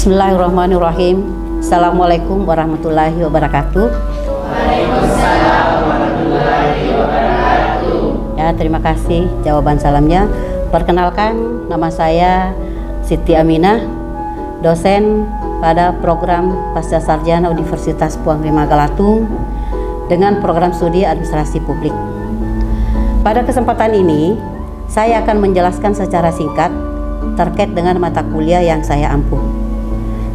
Bismillahirrahmanirrahim. Assalamualaikum warahmatullahi wabarakatuh. Waalaikumsalam warahmatullahi wabarakatuh. Ya, terima kasih jawaban salamnya. Perkenalkan, nama saya Siti Aminah, dosen pada program Pasca Sarjana Universitas Puang Rima Galatung dengan program studi Administrasi Publik. Pada kesempatan ini, saya akan menjelaskan secara singkat terkait dengan mata kuliah yang saya ampuh.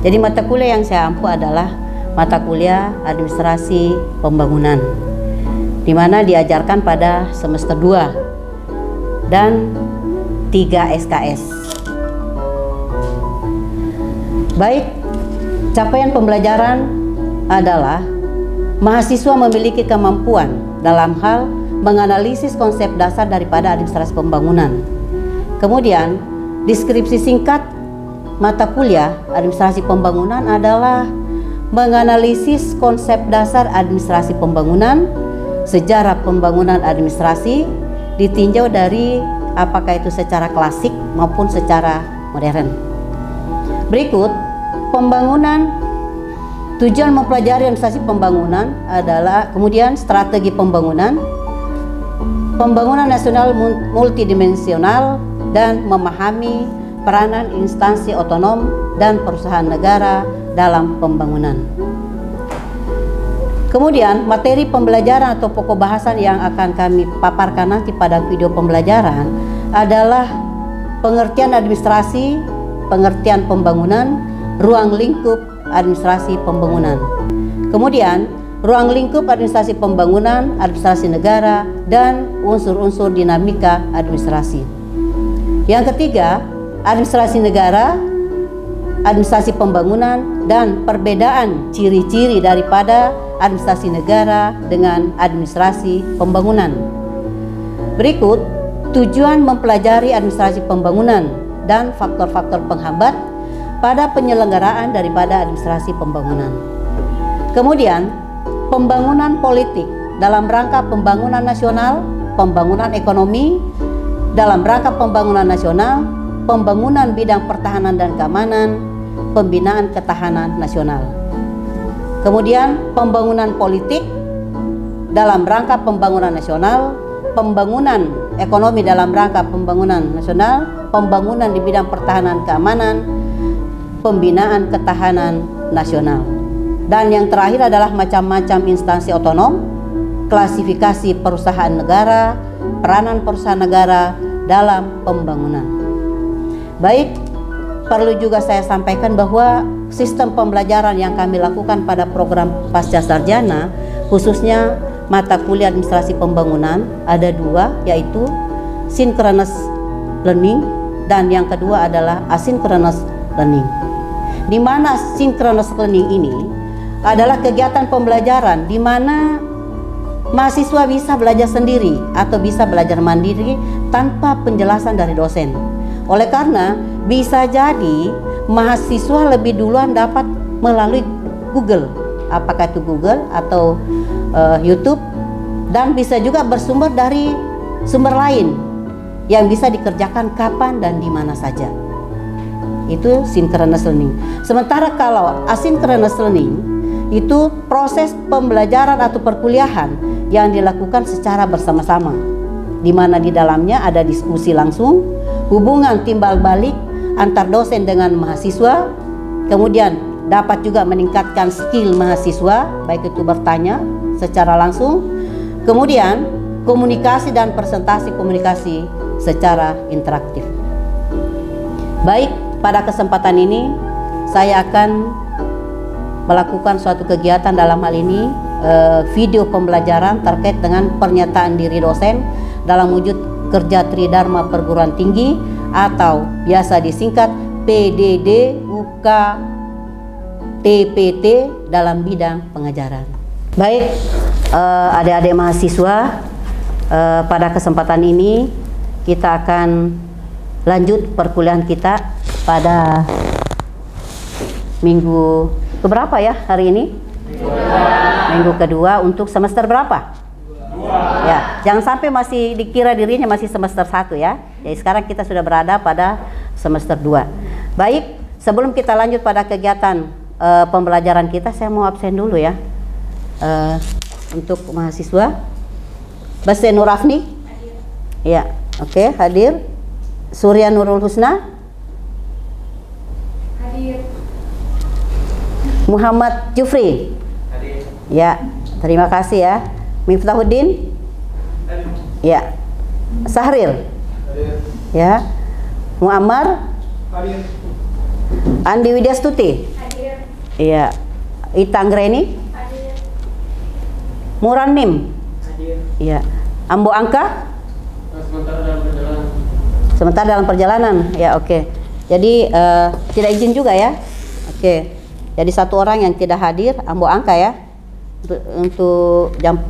Jadi mata kuliah yang saya ampuh adalah mata kuliah Administrasi Pembangunan, di mana diajarkan pada semester 2 dan 3 SKS. Baik, capaian pembelajaran adalah mahasiswa memiliki kemampuan dalam hal menganalisis konsep dasar daripada administrasi pembangunan. Kemudian, deskripsi singkat mata kuliah Administrasi Pembangunan adalah menganalisis konsep dasar administrasi pembangunan, sejarah pembangunan administrasi ditinjau dari apakah itu secara klasik maupun secara modern. Berikut pembangunan, tujuan mempelajari administrasi pembangunan adalah kemudian strategi pembangunan, pembangunan nasional multidimensional, dan memahami peranan instansi otonom dan perusahaan negara dalam pembangunan. Kemudian materi pembelajaran atau pokok bahasan yang akan kami paparkan nanti pada video pembelajaran adalah pengertian administrasi, pengertian pembangunan, ruang lingkup administrasi pembangunan. Kemudian ruang lingkup administrasi pembangunan, administrasi negara, dan unsur-unsur dinamika administrasi. Yang ketiga, administrasi negara, administrasi pembangunan, dan perbedaan ciri-ciri daripada administrasi negara dengan administrasi pembangunan. Berikut tujuan mempelajari administrasi pembangunan dan faktor-faktor penghambat pada penyelenggaraan daripada administrasi pembangunan. Kemudian pembangunan politik dalam rangka pembangunan nasional, pembangunan ekonomi dalam rangka pembangunan nasional, pembangunan bidang pertahanan dan keamanan, pembinaan ketahanan nasional. Kemudian pembangunan politik dalam rangka pembangunan nasional, pembangunan ekonomi dalam rangka pembangunan nasional, pembangunan di bidang pertahanan keamanan, pembinaan ketahanan nasional. Dan yang terakhir adalah macam-macam instansi otonom, klasifikasi perusahaan negara, peranan perusahaan negara dalam pembangunan. Baik, perlu juga saya sampaikan bahwa sistem pembelajaran yang kami lakukan pada program Pasca Sarjana, khususnya mata kuliah Administrasi Pembangunan, ada dua, yaitu synchronous learning dan yang kedua adalah asynchronous learning. Di mana synchronous learning ini adalah kegiatan pembelajaran di mana mahasiswa bisa belajar sendiri atau bisa belajar mandiri tanpa penjelasan dari dosen. Oleh karena bisa jadi mahasiswa lebih duluan dapat melalui Google, apakah itu Google atau YouTube, dan bisa juga bersumber dari sumber lain yang bisa dikerjakan kapan dan di mana saja. Itu synchronous learning. Sementara kalau asynchronous learning itu proses pembelajaran atau perkuliahan yang dilakukan secara bersama-sama, di mana di dalamnya ada diskusi langsung, hubungan timbal balik antar dosen dengan mahasiswa, kemudian dapat juga meningkatkan skill mahasiswa, baik itu bertanya secara langsung, kemudian komunikasi dan presentasi komunikasi secara interaktif. Baik, pada kesempatan ini saya akan melakukan suatu kegiatan, dalam hal ini video pembelajaran terkait dengan pernyataan diri dosen dalam wujud kerja Tridharma Perguruan Tinggi atau biasa disingkat PDD UK TPT dalam bidang pengajaran. Baik, adik-adik mahasiswa, pada kesempatan ini kita akan lanjut perkuliahan kita pada minggu keberapa ya hari ini? Minggu kedua untuk semester berapa? Ya, jangan sampai masih dikira dirinya masih semester 1 ya. Jadi sekarang kita sudah berada pada semester 2. Baik, sebelum kita lanjut pada kegiatan pembelajaran kita, saya mau absen dulu ya. Untuk mahasiswa. Basya Nur Afni? Ya, oke, hadir. Surya Nurul Husna? Hadir. Muhammad Jufri? Hadir. Ya, terima kasih ya. Miftahuddin? Hadir. Ya. Sahril? Hadir. Ya. Muammar? Hadir. Andi Widyastuti? Hadir. Iya. Ita Anggreni? Hadir. Muranim? Hadir. Iya. Ambo Angka? Sementara dalam perjalanan. Sementara dalam perjalanan. Ya, oke. Jadi tidak izin juga ya. Oke. Jadi satu orang yang tidak hadir, Ambo Angka ya. Untuk jam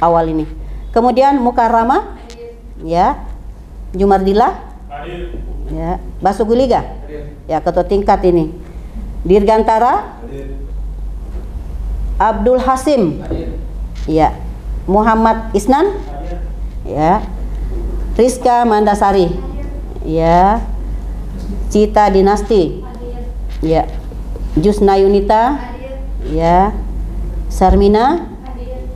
awal ini. Kemudian Mukarrama? Hadir. Ya. Jumardila? Hadir. Ya. Basuguliga? Hadir. Ya, ketua tingkat ini. Dirgantara? Hadir. Abdul Hasim? Hadir. Ya. Muhammad Isnan? Hadir. Ya. Rizka Mandasari? Ya. Cita Dinasti? Hadir. Ya. Jusna Yunita? Hadir. Ya. Sarmina? Hadir.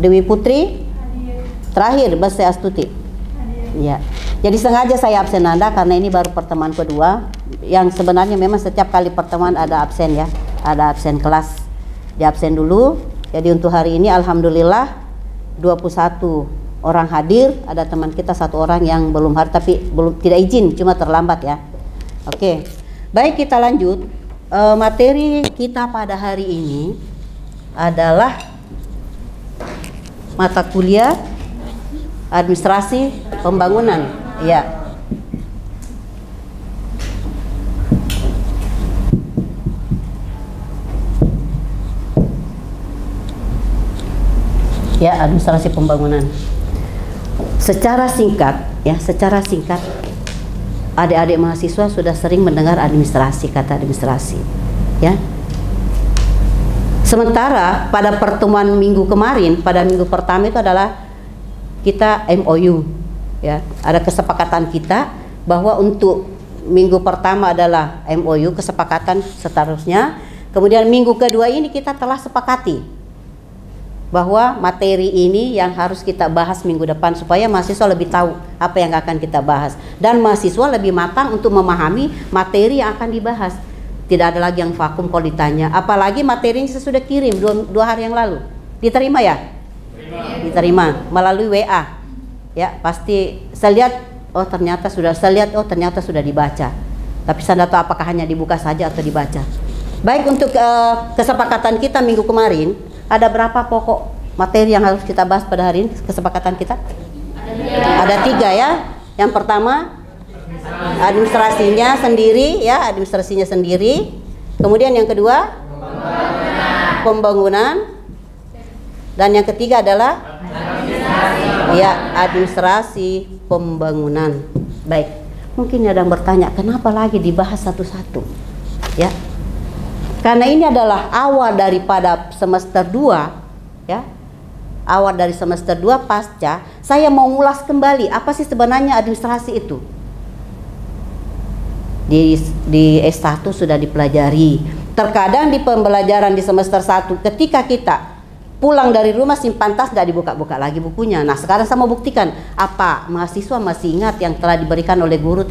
Dewi Putri? Hadir. Terakhir Basya Astuti? Hadir. Ya. Jadi sengaja saya absen Anda karena ini baru pertemuan kedua. Yang sebenarnya memang setiap kali pertemuan ada absen ya. Ada absen kelas. Di absen dulu. Jadi untuk hari ini alhamdulillah 21 orang hadir. Ada teman kita satu orang yang belum hadir tapi tidak izin, cuma terlambat ya. Oke. Baik, kita lanjut. Materi kita pada hari ini adalah mata kuliah administrasi pembangunan. Ya. Ya, administrasi pembangunan. Secara singkat, adik-adik mahasiswa sudah sering mendengar administrasi, kata administrasi, ya. Sementara pada pertemuan minggu kemarin, pada minggu pertama itu adalah kita MOU, ya. Ada kesepakatan kita bahwa untuk minggu pertama adalah MOU, kesepakatan seterusnya. Kemudian minggu kedua ini kita telah sepakati bahwa materi ini yang harus kita bahas minggu depan supaya mahasiswa lebih tahu apa yang akan kita bahas dan mahasiswa lebih matang untuk memahami materi yang akan dibahas. Tidak ada lagi yang vakum kalau ditanya, apalagi materinya saya sudah kirim dua hari yang lalu. Diterima ya? Diterima melalui WA. Ya, pasti saya lihat ternyata sudah dibaca. Tapi saya tidak tahu apakah hanya dibuka saja atau dibaca. Baik, untuk kesepakatan kita minggu kemarin, ada berapa pokok materi yang harus kita bahas pada hari ini? Kesepakatan kita? Ada 3 ya. Yang pertama administrasinya sendiri. Kemudian yang kedua pembangunan. Dan yang ketiga adalah administrasi pembangunan. Baik. Mungkin ada yang bertanya, kenapa lagi dibahas satu-satu? Ya. Karena ini adalah awal daripada semester 2, ya. Awal dari semester 2 pasca, saya mau ngulas kembali apa sih sebenarnya administrasi itu. Di S1 sudah dipelajari. Terkadang di pembelajaran di semester 1 ketika kita pulang dari rumah simpan tas tidak dibuka-buka lagi bukunya. Nah, sekarang saya mau buktikan apa mahasiswa masih ingat yang telah diberikan oleh guru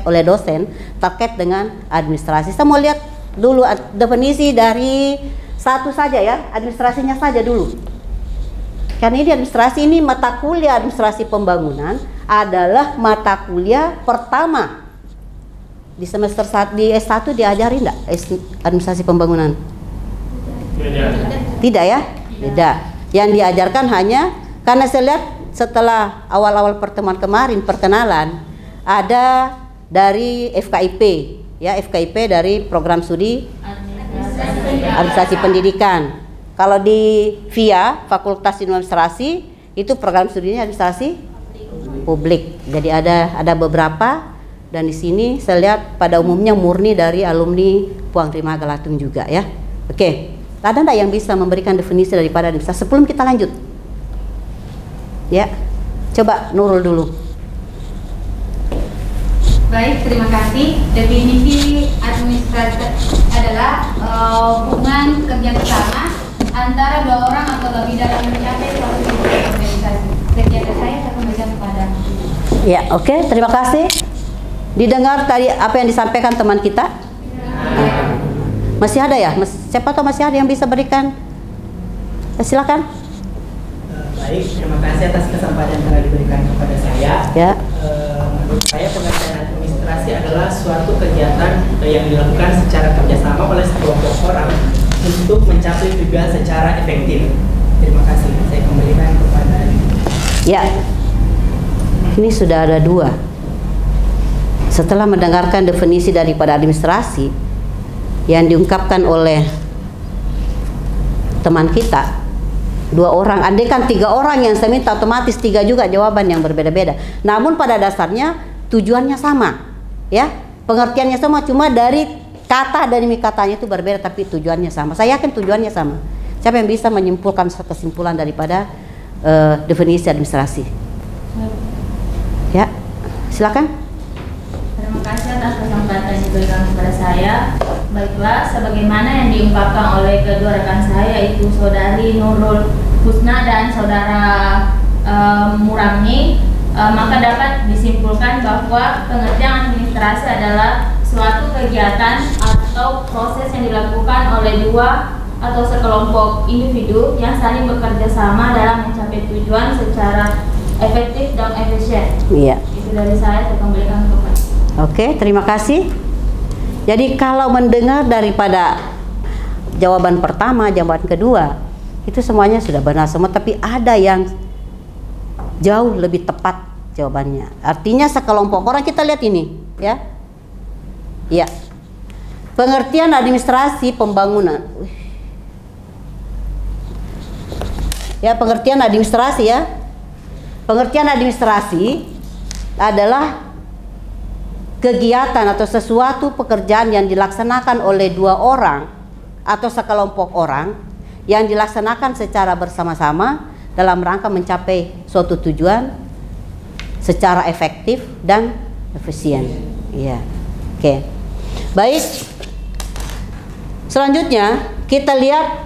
oleh dosen terkait dengan administrasi. Saya mau lihat dulu definisi dari satu saja ya, administrasinya saja dulu. Karena ini administrasi, ini mata kuliah administrasi pembangunan adalah mata kuliah pertama di semester 1 di S1 diajari enggak administrasi pembangunan? Tidak ya? Tidak. Yang diajarkan hanya, karena saya lihat setelah awal-awal pertemuan kemarin perkenalan ada dari FKIP. Ya, FKIP dari program studi administrasi pendidikan. Kalau di VIA Fakultas Administrasi itu program studinya administrasi publik. Jadi ada beberapa, dan di sini saya lihat pada umumnya murni dari alumni Puang Rima Galatung juga ya. Oke. Ada enggak yang bisa memberikan definisi daripada administrasi sebelum kita lanjut? Ya. Coba Nurul dulu. Baik, terima kasih. Definisi administrator adalah hubungan kerja bersama antara dua orang atau lebih dalam mencapai suatu tujuan organisasi. Kegiatan saya kembalikan kepada. Ya, oke, terima kasih. Didengar tadi apa yang disampaikan teman kita? Masih ada ya? Siapa tahu masih ada yang bisa berikan? Silakan. Baik, terima kasih atas kesempatan yang telah diberikan kepada saya. Ya. Menurut saya pengertian administrasi adalah suatu kegiatan yang dilakukan secara kerjasama oleh sekelompok orang untuk mencapai tujuan secara efektif. Terima kasih. Saya kembalikan kepada. Ya. Ini sudah ada dua. Setelah mendengarkan definisi daripada administrasi yang diungkapkan oleh teman kita, dua orang, andai kan 3 orang yang saya minta, otomatis 3 juga jawaban yang berbeda-beda. Namun pada dasarnya tujuannya sama, ya, pengertiannya sama, cuma dari kata demi katanya itu berbeda, tapi tujuannya sama. Saya yakin tujuannya sama. Siapa yang bisa menyimpulkan kesimpulan daripada definisi administrasi? Ya, silakan. Terima kasih atas kesempatan yang diberikan kepada saya. Baiklah, sebagaimana yang diungkapkan oleh kedua rekan saya, yaitu Saudari Nurul Husna dan Saudara Murangni, maka dapat disimpulkan bahwa pengertian administrasi adalah suatu kegiatan atau proses yang dilakukan oleh dua atau sekelompok individu yang saling bekerja sama dalam mencapai tujuan secara efektif dan efisien. Iya. Itu dari saya kembalikan ke Pak. Oke, terima kasih. Jadi kalau mendengar daripada jawaban pertama, jawaban kedua, itu semuanya sudah benar semua, tapi ada yang jauh lebih tepat jawabannya. Artinya sekelompok orang, kita lihat ini, ya. Ya. Pengertian administrasi pembangunan. Ya, pengertian administrasi ya. Pengertian administrasi adalah kegiatan atau sesuatu pekerjaan yang dilaksanakan oleh dua orang atau sekelompok orang yang dilaksanakan secara bersama-sama dalam rangka mencapai suatu tujuan secara efektif dan efisien. Iya. Oke. Baik. Selanjutnya kita lihat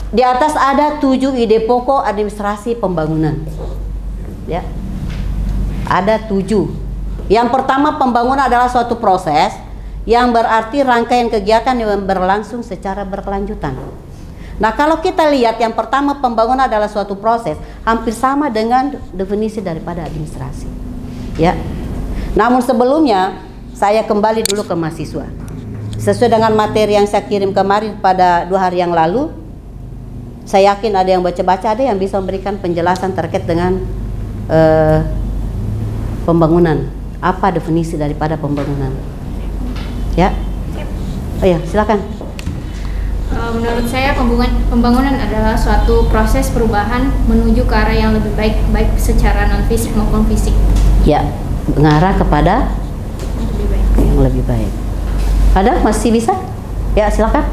di atas ada 7 ide pokok administrasi pembangunan. Ya. Ada 7. Yang pertama, pembangunan adalah suatu proses yang berarti rangkaian kegiatan yang berlangsung secara berkelanjutan. Nah, kalau kita lihat yang pertama, pembangunan adalah suatu proses, hampir sama dengan definisi daripada administrasi. Ya. Namun sebelumnya saya kembali dulu ke mahasiswa. Sesuai dengan materi yang saya kirim kemarin pada 2 hari yang lalu, saya yakin ada yang baca-baca, ada yang bisa memberikan penjelasan terkait dengan pembangunan. Apa definisi daripada pembangunan? Ya. Oh ya, silakan. Menurut saya pembangunan adalah suatu proses perubahan menuju ke arah yang lebih baik, baik secara non fisik maupun fisik. Ya, mengarah kepada Lebih baik. yang lebih baik. Ada? Masih bisa? Ya, silakan.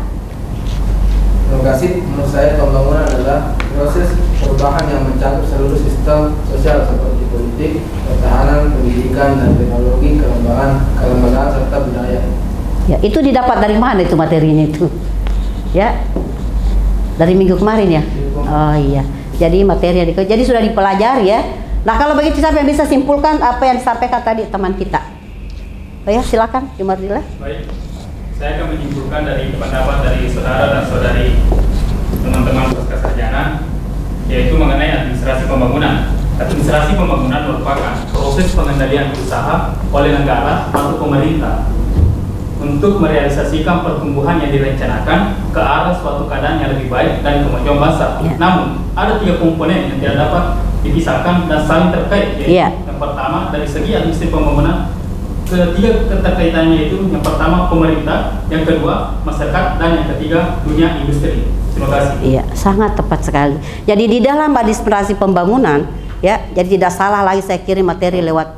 Terima kasih. Menurut saya pembangunan adalah proses perubahan yang mencakup seluruh sistem sosial seperti politik, pertahanan, pendidikan, dan teknologi, kelembagaan serta budaya. Ya, itu didapat dari mana itu materinya itu? Ya, dari minggu kemarin ya. Oh iya. Jadi materinya jadi sudah dipelajari ya. Nah, kalau begitu siapa yang bisa simpulkan apa yang disampaikan tadi teman kita? Oh ya, silakan, Jumadillah. Baik, saya akan menyimpulkan dari pendapat dari saudara dan saudari teman-teman pasca sarjana, yaitu mengenai administrasi pembangunan. Administrasi pembangunan merupakan proses pengendalian usaha oleh negara atau pemerintah untuk merealisasikan pertumbuhan yang direncanakan ke arah suatu keadaan yang lebih baik dan kemajuan bangsa. Ya. Namun, ada 3 komponen yang tidak dapat dipisahkan dan saling terkait. Yaitu yang pertama, dari segi administrasi pembangunan, ketiga keterkaitannya itu yang pertama pemerintah, yang kedua masyarakat, dan yang ketiga dunia industri. Terima kasih. Iya, sangat tepat sekali. Jadi di dalam administrasi pembangunan, ya, jadi tidak salah lagi saya kirim materi lewat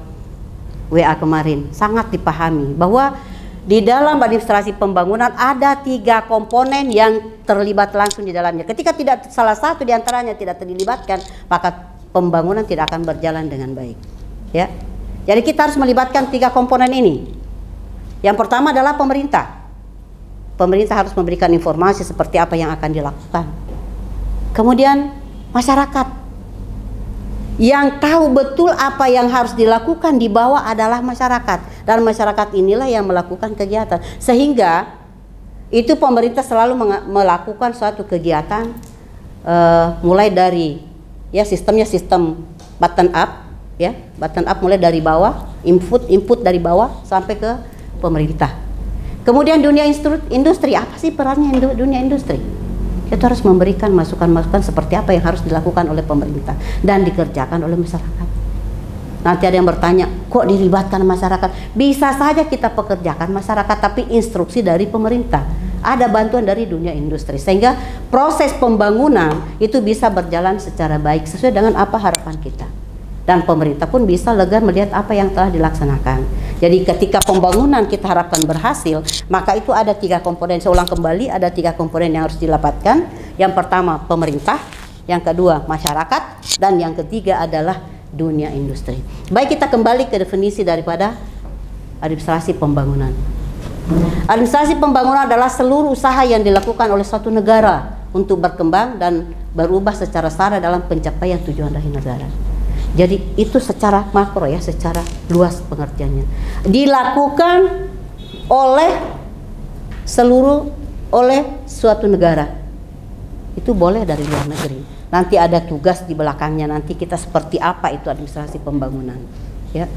WA kemarin. Sangat dipahami bahwa di dalam administrasi pembangunan ada 3 komponen yang terlibat langsung di dalamnya. Ketika tidak salah satu di antaranya tidak terlibatkan, maka pembangunan tidak akan berjalan dengan baik. Ya. Jadi kita harus melibatkan 3 komponen ini. Yang pertama adalah pemerintah. Pemerintah harus memberikan informasi seperti apa yang akan dilakukan. Kemudian masyarakat yang tahu betul apa yang harus dilakukan di bawah adalah masyarakat, dan masyarakat inilah yang melakukan kegiatan. Sehingga itu pemerintah selalu melakukan suatu kegiatan mulai dari sistemnya sistem bottom up, bottom up mulai dari bawah, input dari bawah sampai ke pemerintah. Kemudian dunia industri, apa sih perannya dunia industri? Kita harus memberikan masukan-masukan seperti apa yang harus dilakukan oleh pemerintah dan dikerjakan oleh masyarakat. Nanti ada yang bertanya, kok dilibatkan masyarakat? Bisa saja kita pekerjakan masyarakat, tapi instruksi dari pemerintah. Ada bantuan dari dunia industri, sehingga proses pembangunan itu bisa berjalan secara baik sesuai dengan apa harapan kita. Dan pemerintah pun bisa lega melihat apa yang telah dilaksanakan. Jadi ketika pembangunan kita harapkan berhasil, maka itu ada 3 komponen. Saya ulang kembali, ada 3 komponen yang harus didapatkan. Yang pertama pemerintah, yang kedua masyarakat, dan yang ketiga adalah dunia industri. Baik, kita kembali ke definisi daripada administrasi pembangunan. Administrasi pembangunan adalah seluruh usaha yang dilakukan oleh suatu negara untuk berkembang dan berubah secara setara dalam pencapaian tujuan dari negara. Jadi itu secara makro secara luas pengertiannya. Dilakukan oleh suatu negara. Itu boleh dari luar negeri. Nanti ada tugas di belakangnya, nanti kita seperti apa itu administrasi pembangunan. Ya.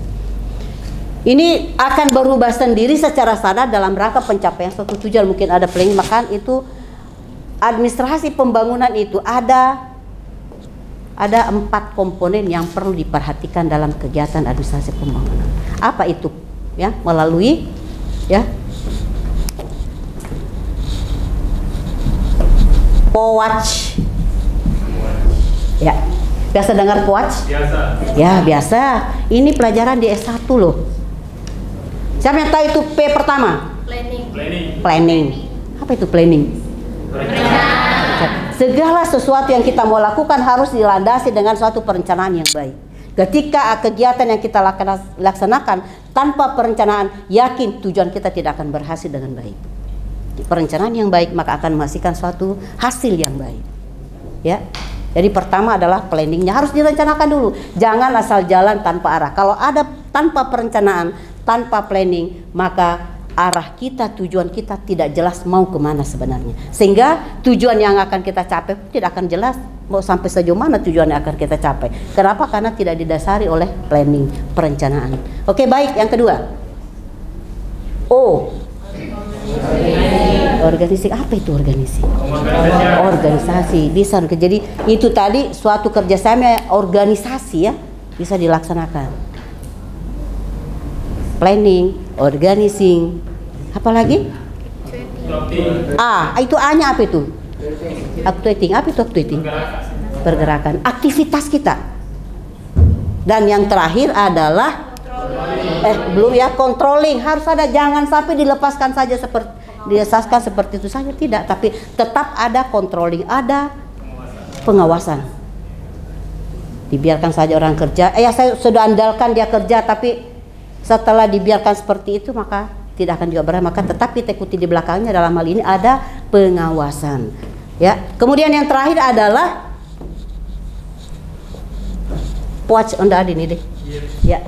Ini akan berubah sendiri secara sadar dalam rangka pencapaian suatu tujuan. Mungkin ada planning, maka itu administrasi pembangunan itu ada 4 komponen yang perlu diperhatikan dalam kegiatan administrasi pembangunan. Apa itu? Melalui POWACH. Biasa dengar POWACH? Biasa. Ya, biasa. Ini pelajaran di S1 loh. Siapa yang tahu itu P pertama? Planning. Apa itu planning? Segala sesuatu yang kita mau lakukan harus dilandasi dengan suatu perencanaan yang baik. Ketika kegiatan yang kita laksanakan tanpa perencanaan, yakin tujuan kita tidak akan berhasil dengan baik. Perencanaan yang baik maka akan menghasilkan suatu hasil yang baik. Ya. Jadi pertama adalah planningnya harus direncanakan dulu. Jangan asal jalan tanpa arah. Kalau ada tanpa perencanaan, tanpa planning, maka arah kita, tujuan kita tidak jelas mau kemana sebenarnya. Sehingga tujuan yang akan kita capai tidak akan jelas mau sampai sejauh mana tujuan yang akan kita capai. Kenapa? Karena tidak didasari oleh planning, perencanaan. Oke, baik. Yang kedua, O. Organisasi. Apa itu organisasi? Organisasi. Bisa. Jadi itu tadi suatu kerjasama organisasi bisa dilaksanakan. Planning, organizing, apa lagi? Itu A-nya apa itu? Actuating. Apa itu actuating? Pergerakan. Aktivitas kita. Dan yang terakhir adalah controlling. Harus ada, jangan sampai dilepaskan saja seperti itu saja, tidak, tapi tetap ada controlling, ada pengawasan. Dibiarkan saja orang kerja, saya sudah andalkan dia kerja, tapi setelah dibiarkan seperti itu maka tidak akan juga berhasil. Maka tetap kita ikuti di belakangnya, dalam hal ini ada pengawasan. Ya. Kemudian yang terakhir adalah POWACH ini deh. Ya.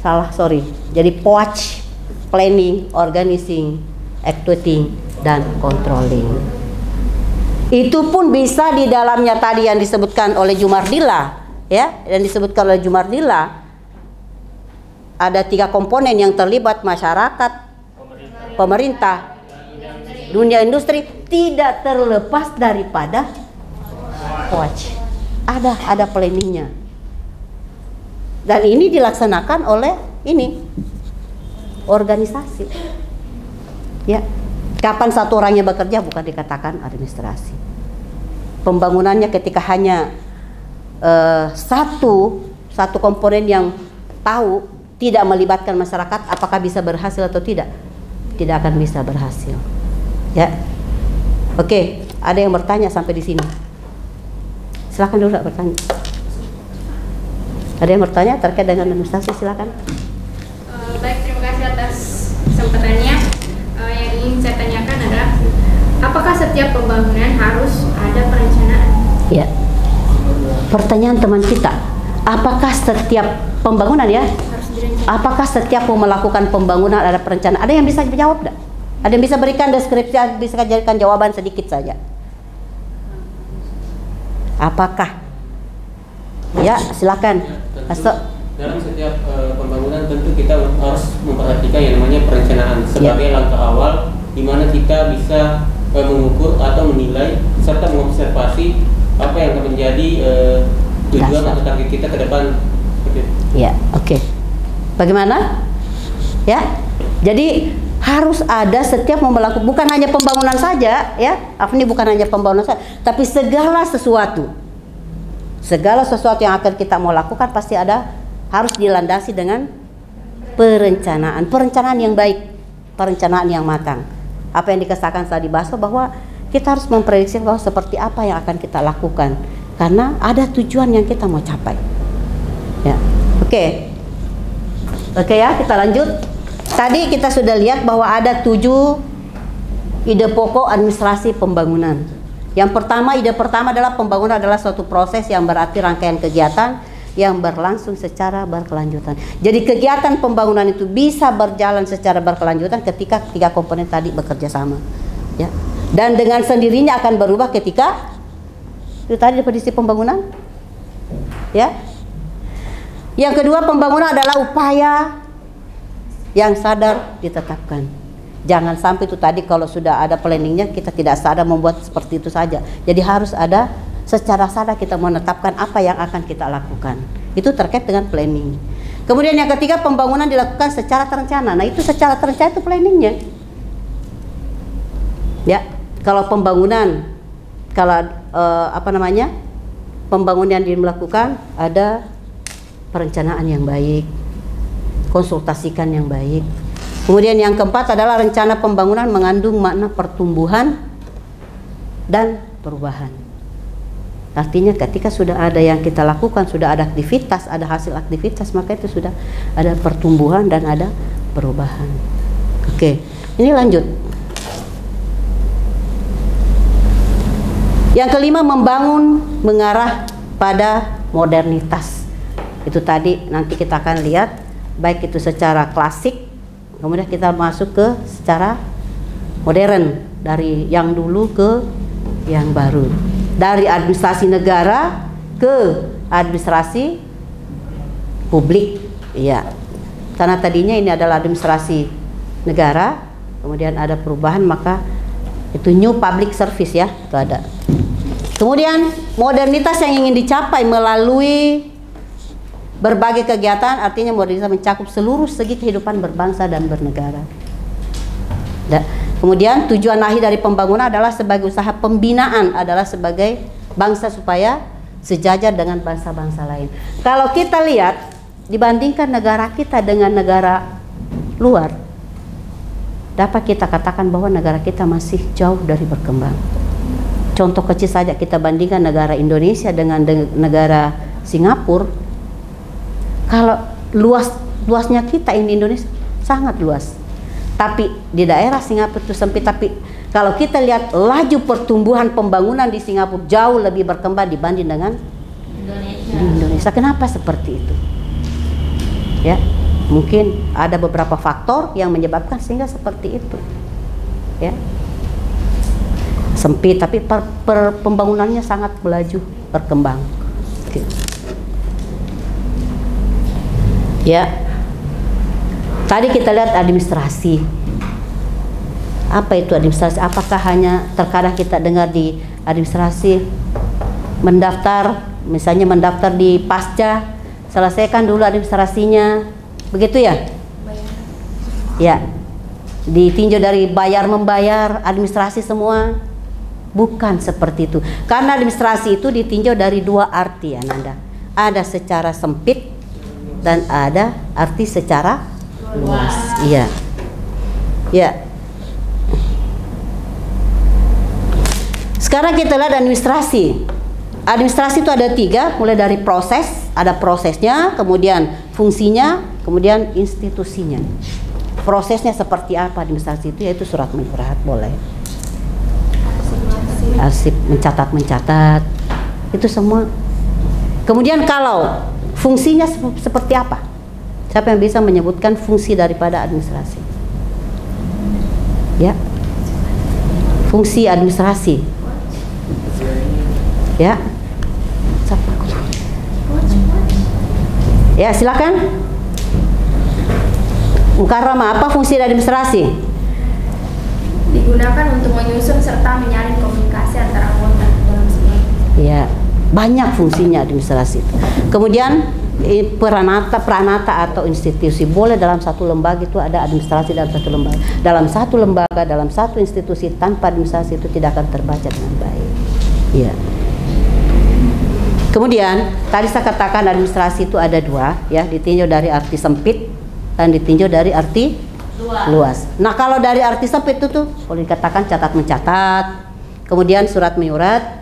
Salah, sorry. Jadi POWACH, planning, organizing, actuating, dan controlling. Itu pun bisa di dalamnya tadi yang disebutkan oleh Jumardila, yang disebutkan oleh Jumardila. Ada 3 komponen yang terlibat: masyarakat, pemerintah, dunia industri, tidak terlepas daripada POWACH. Ada planningnya. Dan ini dilaksanakan oleh organisasi. Ya, kapan satu orangnya bekerja bukan dikatakan administrasi. Pembangunannya ketika hanya satu komponen yang tahu, tidak melibatkan masyarakat, apakah bisa berhasil atau tidak? Tidak akan bisa berhasil. Ya, oke. Ada yang bertanya sampai di sini? Silakan dulu bertanya. Ada yang bertanya terkait dengan administrasi? Silakan. kesempatannya. Yang ingin saya tanyakan adalah, apakah setiap pembangunan harus ada perencanaan? Ya. Pertanyaan teman kita, apakah setiap pembangunan ya? Harus direncanakan. Apakah setiap mau melakukan pembangunan ada perencanaan? Ada yang bisa menjawab tidak? Ada yang bisa berikan deskripsi, bisa jadikan jawaban sedikit saja? Apakah? Ya, silakan. Dalam setiap pembangunan tentu kita harus memperhatikan yang namanya perencanaan sebagai langkah awal di mana kita bisa mengukur atau menilai serta mengobservasi apa yang akan menjadi tujuan atau target kita ke depan. Ya, oke. Bagaimana? Ya, jadi harus ada setiap melakukan, bukan hanya pembangunan saja, ya. Ini bukan hanya pembangunan saja, tapi segala sesuatu yang akan kita mau lakukan pasti harus dilandasi dengan perencanaan yang baik, perencanaan yang matang. Apa yang dikatakan tadi Baso bahwa kita harus memprediksi bahwa seperti apa yang akan kita lakukan karena ada tujuan yang kita mau capai. Ya, oke ya, kita lanjut. Tadi kita sudah lihat bahwa ada 7 ide pokok administrasi pembangunan. Ide pertama adalah pembangunan adalah suatu proses yang berarti rangkaian kegiatan yang berlangsung secara berkelanjutan. Jadi kegiatan pembangunan itu bisa berjalan secara berkelanjutan ketika 3 komponen tadi bekerja sama. Ya. Dan dengan sendirinya akan berubah ketika itu tadi definisi pembangunan. Ya. Yang kedua, pembangunan adalah upaya yang sadar ditetapkan. Jangan sampai itu tadi kalau sudah ada planningnya kita tidak sadar membuat seperti itu saja. Jadi harus ada secara sadar kita menetapkan apa yang akan kita lakukan. Itu terkait dengan planning. Kemudian yang ketiga, pembangunan dilakukan secara terencana. Nah, itu secara terencana itu planningnya. Ya, kalau pembangunan, pembangunan yang dilakukan ada perencanaan yang baik, konsultasikan yang baik. Kemudian yang keempat adalah rencana pembangunan mengandung makna pertumbuhan dan perubahan. Artinya ketika sudah ada yang kita lakukan, sudah ada aktivitas, ada hasil aktivitas, maka itu sudah ada pertumbuhan dan ada perubahan. Oke, ini lanjut. Yang kelima, membangun mengarah pada modernitas. Itu tadi nanti kita akan lihat, baik itu secara klasik, kemudian kita masuk ke secara modern, dari yang dulu ke yang baru, dari administrasi negara ke administrasi publik. Iya, karena tadinya ini adalah administrasi negara, kemudian ada perubahan, maka itu new public service ya, itu ada. Kemudian modernitas yang ingin dicapai melalui berbagai kegiatan, artinya modernitas mencakup seluruh segi kehidupan berbangsa dan bernegara. Kemudian tujuan akhir dari pembangunan adalah sebagai usaha pembinaan, adalah sebagai bangsa supaya sejajar dengan bangsa-bangsa lain. Kalau kita lihat, dibandingkan negara kita dengan negara luar, dapat kita katakan bahwa negara kita masih jauh dari berkembang. Contoh kecil saja, kita bandingkan negara Indonesia dengan negara Singapura. Kalau luasnya kita ini Indonesia sangat luas, tapi di daerah Singapura itu sempit. Tapi kalau kita lihat laju pertumbuhan pembangunan di Singapura jauh lebih berkembang dibanding dengan Indonesia. Kenapa seperti itu? Ya, mungkin ada beberapa faktor yang menyebabkan sehingga seperti itu. Ya, sempit tapi pembangunannya sangat melaju berkembang. Oke. Ya, tadi kita lihat administrasi. Apa itu administrasi? Apakah hanya terkadang kita dengar di administrasi mendaftar, misalnya mendaftar di Pasca, selesaikan dulu administrasinya, begitu ya? Ya, ditinjau dari bayar membayar, administrasi semua. Bukan seperti itu. Karena administrasi itu ditinjau dari 2 arti, Ananda. Ada secara sempit dan ada arti secara luas. Iya. Ya. Sekarang kita lihat administrasi. Administrasi itu ada 3, mulai dari proses, ada prosesnya, kemudian fungsinya, kemudian institusinya. prosesnya seperti apa administrasi itu, yaitu surat menyurat boleh, arsip mencatat itu semua. Kemudian kalau fungsinya seperti apa, siapa yang bisa menyebutkan fungsi daripada administrasi? Ya, fungsi administrasi. Ya, ya silakan. Mukarrama, apa fungsi administrasi? Digunakan untuk menyusun serta menjalin komunikasi antara anggota dalam sebuah. Ya, banyak fungsinya administrasi. Kemudian peranata atau institusi, boleh dalam satu lembaga itu ada administrasi dalam satu lembaga. Dalam satu lembaga, dalam satu institusi tanpa administrasi itu tidak akan terbaca dengan baik. Ya. Kemudian tadi saya katakan administrasi itu ada dua, ya, ditinjau dari arti sempit dan ditinjau dari arti luas. Nah, kalau dari arti sempit itu tuh boleh dikatakan catat mencatat, kemudian surat menyurat,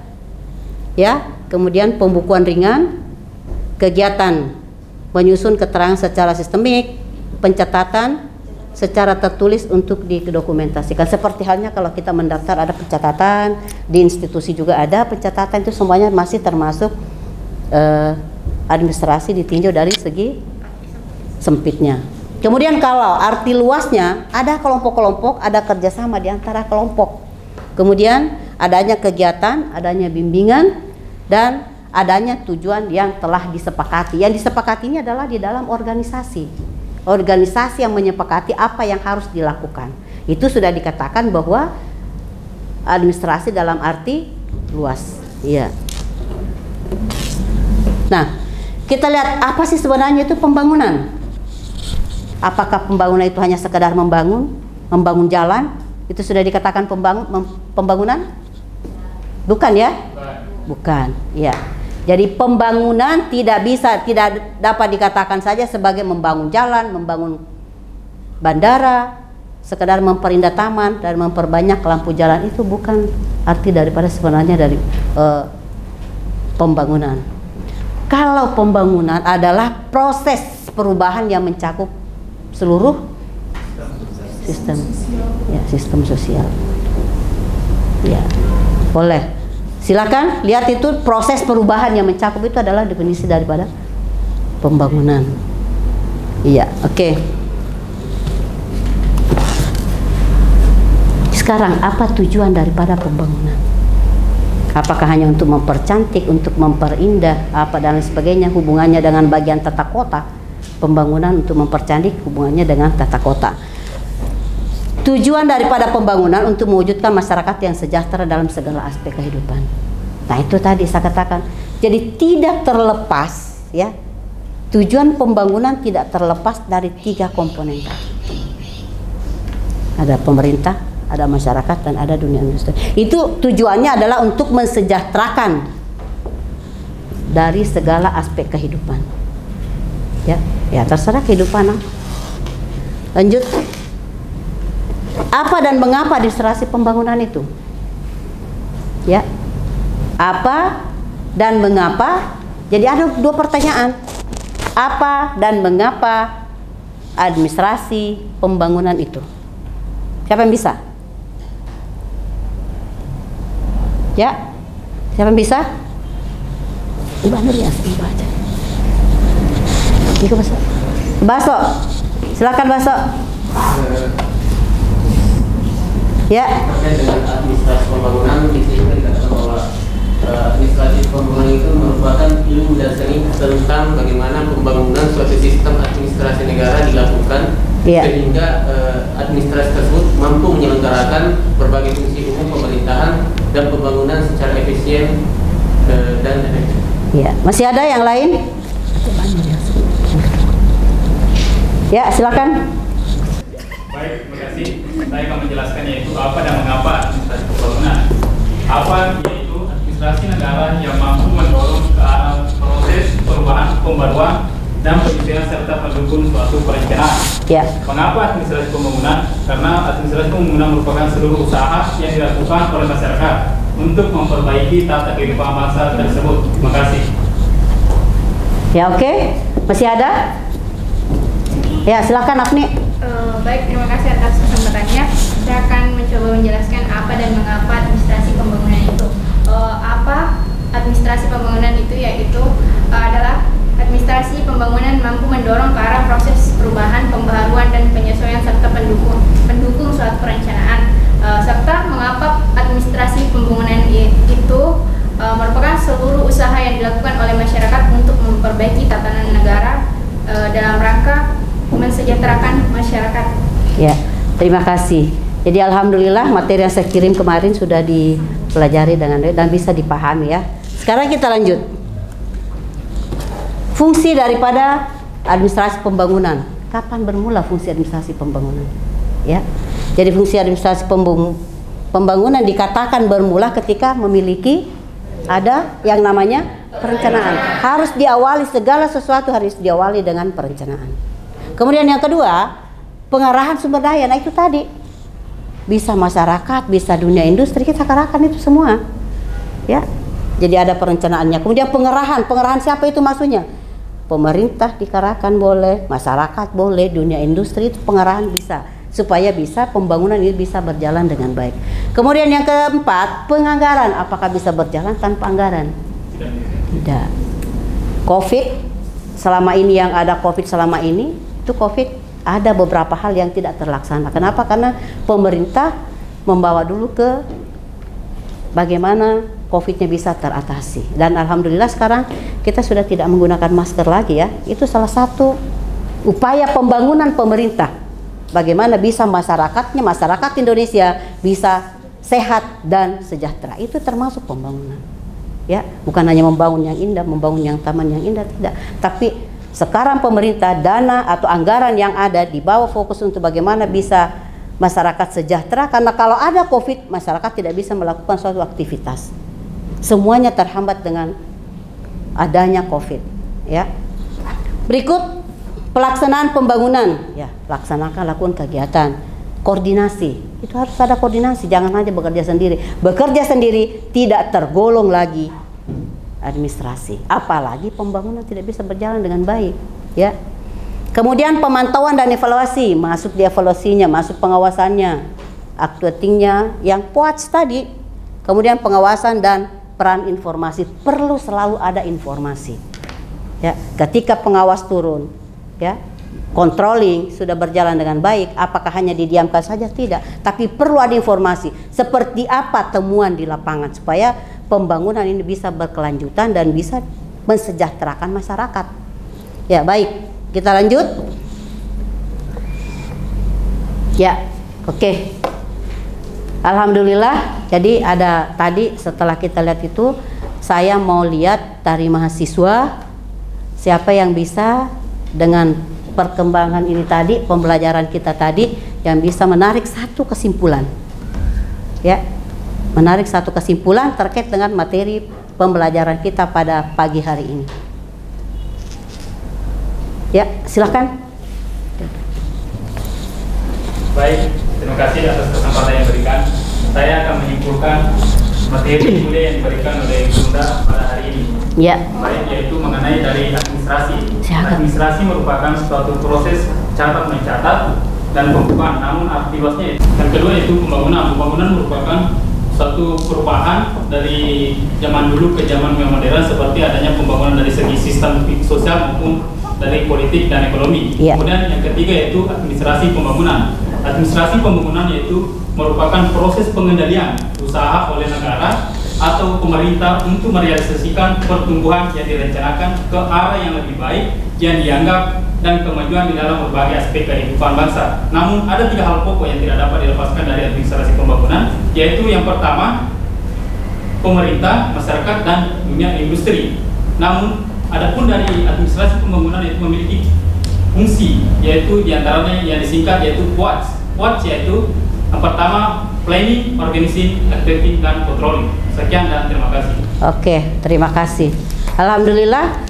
ya, kemudian pembukuan ringan, kegiatan menyusun keterangan secara sistemik, pencatatan secara tertulis untuk didokumentasikan. Seperti halnya kalau kita mendaftar ada pencatatan, di institusi juga ada pencatatan, itu semuanya masih termasuk administrasi ditinjau dari segi sempitnya. Kemudian kalau arti luasnya, ada kelompok-kelompok, ada kerjasama di antara kelompok. Kemudian adanya kegiatan, adanya bimbingan, dan adanya tujuan yang telah disepakati. Yang disepakati ini adalah di dalam organisasi. Organisasi yang menyepakati apa yang harus dilakukan. Itu sudah dikatakan bahwa administrasi dalam arti luas. Iya. Nah, kita lihat apa sih sebenarnya itu pembangunan. Apakah pembangunan itu hanya sekedar membangun jalan? Itu sudah dikatakan pembangunan? Bukan ya? Bukan, ya. Jadi pembangunan tidak dapat dikatakan saja sebagai membangun jalan, membangun bandara, sekedar memperindah taman dan memperbanyak lampu jalan. Itu bukan arti daripada sebenarnya dari pembangunan. Kalau pembangunan adalah proses perubahan yang mencakup seluruh sistem sosial. Ya, boleh. Silakan lihat itu proses perubahan yang mencakup, itu adalah definisi daripada pembangunan. Iya, oke. Sekarang apa tujuan daripada pembangunan? Apakah hanya untuk mempercantik, untuk memperindah, apa dan lain sebagainya? Hubungannya dengan bagian tata kota. Pembangunan untuk mempercantik, hubungannya dengan tata kota. Tujuan daripada pembangunan untuk mewujudkan masyarakat yang sejahtera dalam segala aspek kehidupan. Nah, itu tadi saya katakan. Jadi tidak terlepas, ya, tujuan pembangunan tidak terlepas dari 3 komponen tadi. Ada pemerintah, ada masyarakat, dan ada dunia industri. Itu tujuannya adalah untuk mensejahterakan dari segala aspek kehidupan. Ya terserah kehidupan. Lanjut. Apa dan mengapa administrasi pembangunan itu? Ya. Apa dan mengapa? Jadi ada 2 pertanyaan. Apa dan mengapa administrasi pembangunan itu? Siapa yang bisa? Ya, siapa yang bisa? Ibu Nur ya, Ibu aja. Ibu Baso, silakan Baso. Ya. Terkait dengan administrasi pembangunan, di sini dikatakan bahwa administrasi pembangunan itu merupakan ilmu dan seni tentang bagaimana pembangunan suatu sistem administrasi negara dilakukan, sehingga administrasi tersebut mampu menyelenggarakan berbagai fungsi umum pemerintahan dan pembangunan secara efisien dan efektif. Ya, masih ada yang lain? Ya, silakan. Baik, terima kasih. Saya akan menjelaskan yaitu apa dan mengapa administrasi pembangunan. Apa yaitu administrasi negara yang mampu mendorong ke arah proses perubahan, pembaruan, dan penyusunan serta mendukung suatu perencanaan. Ya. Mengapa administrasi pembangunan? Karena administrasi pembangunan merupakan seluruh usaha yang dilakukan oleh masyarakat untuk memperbaiki tata kehidupan bangsa tersebut. Terima kasih. Ya, oke. Masih ada? Ya, silakan Afni. Baik, terima kasih atas kesempatannya. Saya akan mencoba menjelaskan apa dan mengapa administrasi pembangunan itu. Apa administrasi pembangunan itu, yaitu adalah administrasi pembangunan mampu mendorong ke arah proses perubahan, pembaharuan, dan penyesuaian serta pendukung suatu perencanaan. Serta mengapa administrasi pembangunan itu merupakan seluruh usaha yang dilakukan oleh masyarakat untuk memperbaiki tatanan negara dalam rangka mensejahterakan masyarakat. Ya, terima kasih. Jadi alhamdulillah materi yang saya kirim kemarin sudah dipelajari dengan baik dan bisa dipahami ya. Sekarang kita lanjut. Fungsi daripada administrasi pembangunan. Kapan bermula fungsi administrasi pembangunan? Ya. Jadi fungsi administrasi pembangunan dikatakan bermula ketika memiliki ada yang namanya perencanaan. Harus diawali, segala sesuatu harus diawali dengan perencanaan. Kemudian yang kedua, pengarahan sumber daya. Nah itu tadi, bisa masyarakat, bisa dunia industri, kita kerahkan itu semua. Ya, jadi ada perencanaannya. Kemudian pengerahan siapa itu maksudnya? Pemerintah dikerahkan boleh, masyarakat boleh, dunia industri itu pengarahan bisa, supaya bisa pembangunan ini bisa berjalan dengan baik. Kemudian yang keempat, penganggaran. Apakah bisa berjalan tanpa anggaran? Tidak. COVID selama ini yang ada COVID selama ini, itu COVID ada beberapa hal yang tidak terlaksana. Kenapa? Karena pemerintah membawa dulu ke bagaimana COVID-nya bisa teratasi. Dan alhamdulillah sekarang kita sudah tidak menggunakan masker lagi ya. Itu salah satu upaya pembangunan pemerintah. Bagaimana bisa masyarakat Indonesia bisa sehat dan sejahtera. Itu termasuk pembangunan. Ya, bukan hanya membangun yang indah, membangun yang taman yang indah, tidak. Tapi sekarang pemerintah dana atau anggaran yang ada dibawa fokus untuk bagaimana bisa masyarakat sejahtera, karena kalau ada COVID masyarakat tidak bisa melakukan suatu aktivitas. Semuanya terhambat dengan adanya COVID. Ya. Berikut pelaksanaan pembangunan. Ya, laksanakan, lakukan kegiatan. Koordinasi. Itu harus ada koordinasi, jangan hanya bekerja sendiri. Bekerja sendiri tidak tergolong lagi administrasi, apalagi pembangunan tidak bisa berjalan dengan baik ya. Kemudian pemantauan dan evaluasi, masuk di evaluasinya, masuk pengawasannya, aktuatingnya yang puas tadi. Kemudian pengawasan dan peran informasi, perlu selalu ada informasi ya. Ketika pengawas turun ya, controlling sudah berjalan dengan baik, apakah hanya didiamkan saja? Tidak, tapi perlu ada informasi seperti apa temuan di lapangan supaya pembangunan ini bisa berkelanjutan dan bisa mensejahterakan masyarakat. Ya, baik. Kita lanjut. Ya, oke. Alhamdulillah. Jadi ada tadi setelah kita lihat itu, saya mau lihat dari mahasiswa siapa yang bisa dengan perkembangan ini tadi, pembelajaran kita tadi yang bisa menarik satu kesimpulan. Ya. Menarik satu kesimpulan terkait dengan materi pembelajaran kita pada pagi hari ini. Ya, silakan. Baik, terima kasih atas kesempatan yang diberikan. Saya akan menyimpulkan materi kuliah yang diberikan oleh Bunda pada hari ini. Ya. Baik, yaitu mengenai dari administrasi. Silakan. Administrasi merupakan suatu proses catat mencatat dan pembukaan. Namun arti luasnya yang kedua yaitu pembangunan. Pembangunan merupakan satu perubahan dari zaman dulu ke zaman yang modern, seperti adanya pembangunan dari segi sistem sosial maupun dari politik dan ekonomi. Yeah. Kemudian yang ketiga yaitu administrasi pembangunan. Administrasi pembangunan yaitu merupakan proses pengendalian usaha oleh negara atau pemerintah untuk merealisasikan pertumbuhan yang direncanakan ke arah yang lebih baik yang dianggap dan kemajuan di dalam berbagai aspek kehidupan bangsa. Namun ada 3 hal pokok yang tidak dapat dilepaskan dari administrasi pembangunan, yaitu yang pertama pemerintah, masyarakat, dan dunia industri. Namun adapun dari administrasi pembangunan itu memiliki fungsi, yaitu diantaranya yang disingkat yaitu POATS. POATS yaitu yang pertama planning, organizing, activating, dan controlling. Sekian dan terima kasih. Oke, terima kasih. Alhamdulillah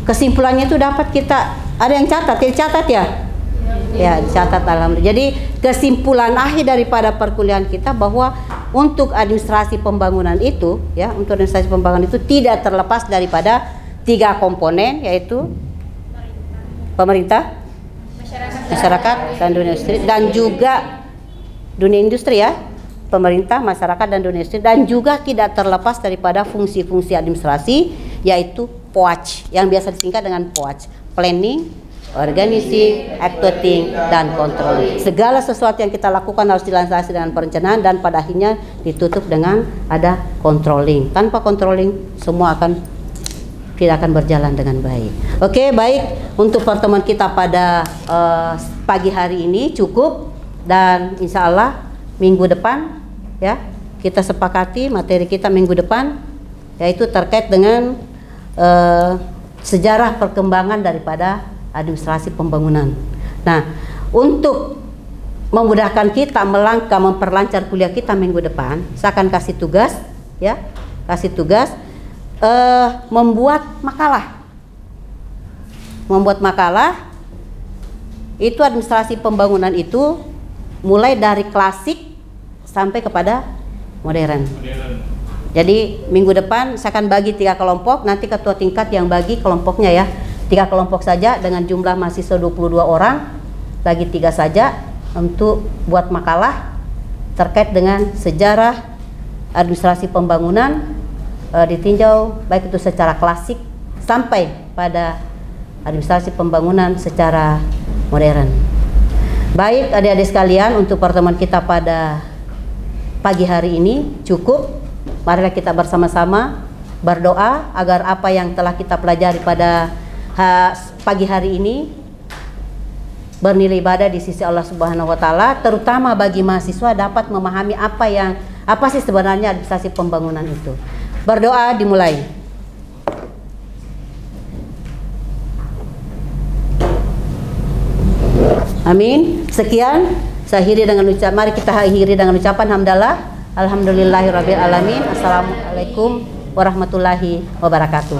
kesimpulannya itu dapat kita. Ada yang catat, catat ya? Ya, catat alhamdulillah. Jadi kesimpulan akhir daripada perkuliahan kita bahwa untuk administrasi pembangunan itu, ya, untuk administrasi pembangunan itu tidak terlepas daripada 3 komponen, yaitu pemerintah, masyarakat dan dunia industri, dan juga dunia industri ya, pemerintah, masyarakat dan dunia industri, dan juga tidak terlepas daripada fungsi-fungsi administrasi, yaitu POAC yang biasa disingkat dengan POAC, planning, organizing, executing, dan controlling. Segala sesuatu yang kita lakukan harus dilandasi dengan perencanaan dan pada akhirnya ditutup dengan ada controlling. Tanpa controlling semua tidak akan berjalan dengan baik. Oke, baik, untuk pertemuan kita pada pagi hari ini cukup, dan insya Allah minggu depan ya kita sepakati materi kita minggu depan, yaitu terkait dengan sejarah perkembangan daripada administrasi pembangunan. Nah, untuk memudahkan kita memperlancar kuliah kita minggu depan, saya akan kasih tugas ya, membuat makalah. Membuat makalah itu administrasi pembangunan itu mulai dari klasik sampai kepada modern. Jadi minggu depan saya akan bagi 3 kelompok, nanti ketua tingkat yang bagi kelompoknya ya. 3 kelompok saja dengan jumlah mahasiswa 22 orang, bagi 3 saja untuk buat makalah terkait dengan sejarah administrasi pembangunan, ditinjau baik itu secara klasik sampai pada administrasi pembangunan secara modern. Baik adik-adik sekalian, untuk pertemuan kita pada pagi hari ini cukup. Marilah kita bersama-sama berdoa agar apa yang telah kita pelajari pada pagi hari ini bernilai ibadah di sisi Allah Subhanahu wa taala, terutama bagi mahasiswa dapat memahami apa sih sebenarnya administrasi pembangunan itu. Berdoa dimulai. Amin. Sekian, saya akhiri dengan mari kita akhiri dengan ucapan hamdalah. Alhamdulillahirabbil alamin. Assalamualaikum warahmatullahi wabarakatuh.